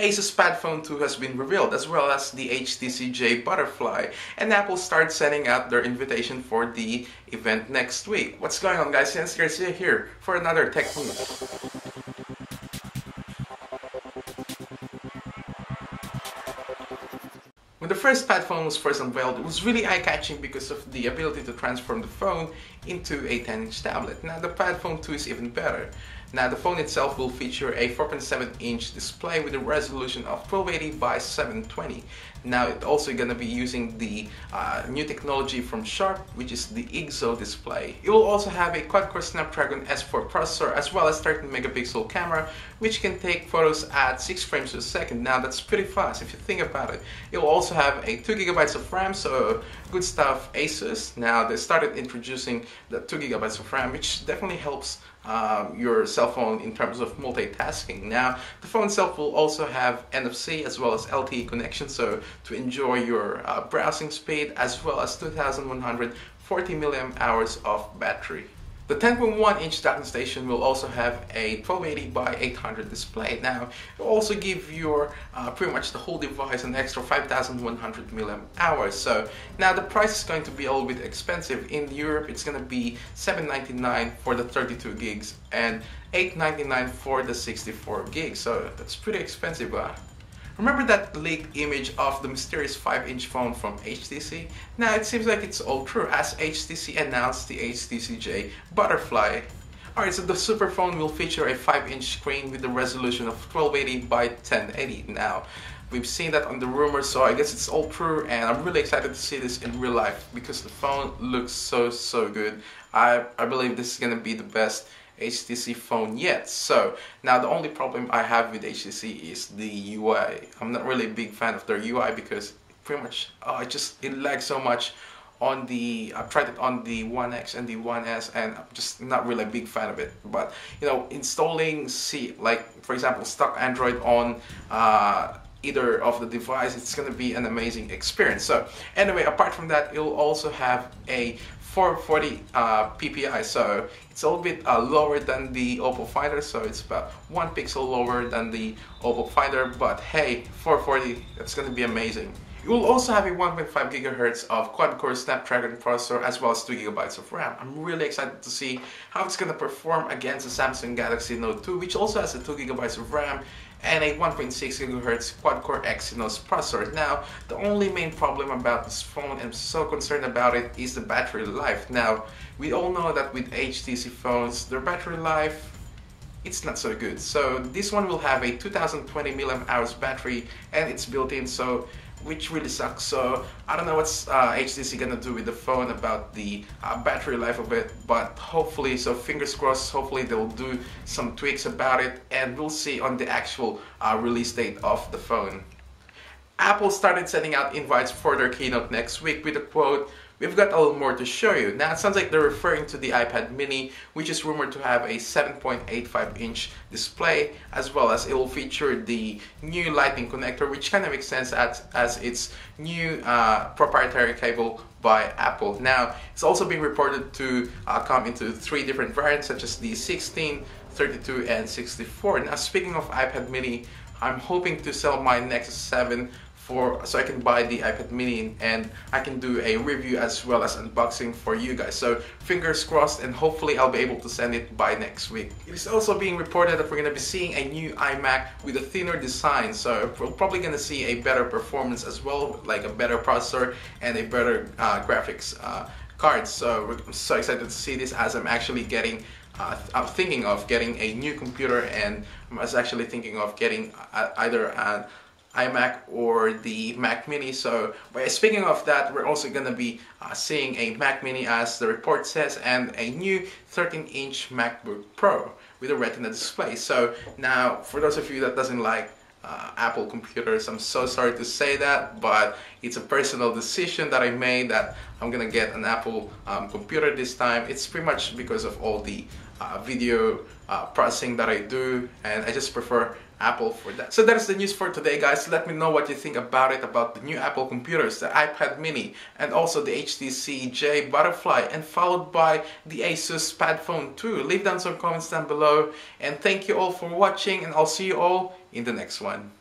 Asus Padfone 2 has been revealed, as well as the HTC J Butterfly, and Apple starts sending out their invitation for the event next week. What's going on, guys? Jens Garcia here for another tech news. When the first Padphone was first unveiled, it was really eye-catching because of the ability to transform the phone into a 10-inch tablet. Now the Padphone 2 is even better. Now the phone itself will feature a 4.7-inch display with a resolution of 1280 by 720. Now it's also going to be using the new technology from Sharp, which is the IGZO display. It will also have a quad-core Snapdragon S4 processor as well as 13-megapixel camera, which can take photos at 6 frames per second. Now that's pretty fast if you think about it. It will also have a 2GB of RAM, so good stuff, Asus. Now they started introducing the 2GB of RAM, which definitely helps your cell phone in terms of multitasking. Now the phone itself will also have NFC as well as LTE connection, so to enjoy your browsing speed, as well as 2140 milliamp hours of battery. The 10.1-inch docking station will also have a 1280 by 800 display. Now, it will also give your pretty much the whole device an extra 5100 milliamp hours. So now the price is going to be a little bit expensive. In Europe, it's going to be $799 for the 32 gigs and $899 for the 64 gigs. So that's pretty expensive. Remember that leaked image of the mysterious 5-inch phone from HTC? Now it seems like it's all true, as HTC announced the HTC J Butterfly. Alright, so the super phone will feature a 5-inch screen with a resolution of 1280 by 1080. Now, we've seen that on the rumors, so I guess it's all true, and I'm really excited to see this in real life because the phone looks so good. I believe this is going to be the best HTC phone yet. So now the only problem I have with HTC is the UI. I'm not really a big fan of their UI because pretty much it lags so much on the I've tried it on the One X and the One S, and I'm just not really a big fan of it. But you know, installing like for example stock Android on either of the device, it's going to be an amazing experience. So anyway, apart from that, it'll also have a 440 ppi, so it's a little bit lower than the Oppo Finder, so it's about 1 pixel lower than the Oppo Finder, but hey, 440, that's going to be amazing. It will also have a 1.5 GHz of quad-core Snapdragon processor as well as 2 GB of RAM. I'm really excited to see how it's going to perform against the Samsung Galaxy Note 2, which also has a 2 GB of RAM and a 1.6 GHz quad-core Exynos processor. Now, the only main problem about this phone, and I'm so concerned about it, is the battery life. Now, we all know that with HTC phones, their battery life, it's not so good. So this one will have a 2020 milliamp hours battery, and it's built in, so which really sucks. So I don't know what's HTC gonna do with the phone about the battery life of it, but hopefully, so fingers crossed, hopefully they'll do some tweaks about it, and we'll see on the actual release date of the phone. Apple started sending out invites for their keynote next week with a quote, "We've got a little more to show you." Now it sounds like they're referring to the iPad mini, which is rumored to have a 7.85-inch display, as well as it will feature the new lightning connector, which kind of makes sense as its new proprietary cable by Apple. Now it's also being reported to come into 3 different variants, such as the 16, 32, and 64. Now speaking of iPad mini, I'm hoping to sell my Nexus 7 so I can buy the iPad mini and I can do a review as well as unboxing for you guys. So fingers crossed, and hopefully I'll be able to send it by next week. It is also being reported that we're going to be seeing a new iMac with a thinner design, so we're probably going to see a better performance as well, like a better processor and a better graphics card. So I'm so excited to see this, as I'm actually getting I'm thinking of getting a new computer, and I was actually thinking of getting either an iMac or the Mac Mini. So speaking of that, we're also going to be seeing a Mac Mini, as the report says, and a new 13-inch MacBook Pro with a Retina display. So now, for those of you that doesn't like Apple computers, I'm so sorry to say that, but it's a personal decision that I made that I'm gonna get an Apple computer this time. It's pretty much because of all the video processing that I do, and I just prefer Apple for that. So that is the news for today, guys. Let me know what you think about it, about the new Apple computers, the iPad mini, and also the HTC J Butterfly, and followed by the Asus Padphone 2. Leave down some comments down below, and thank you all for watching, and I'll see you all in the next one.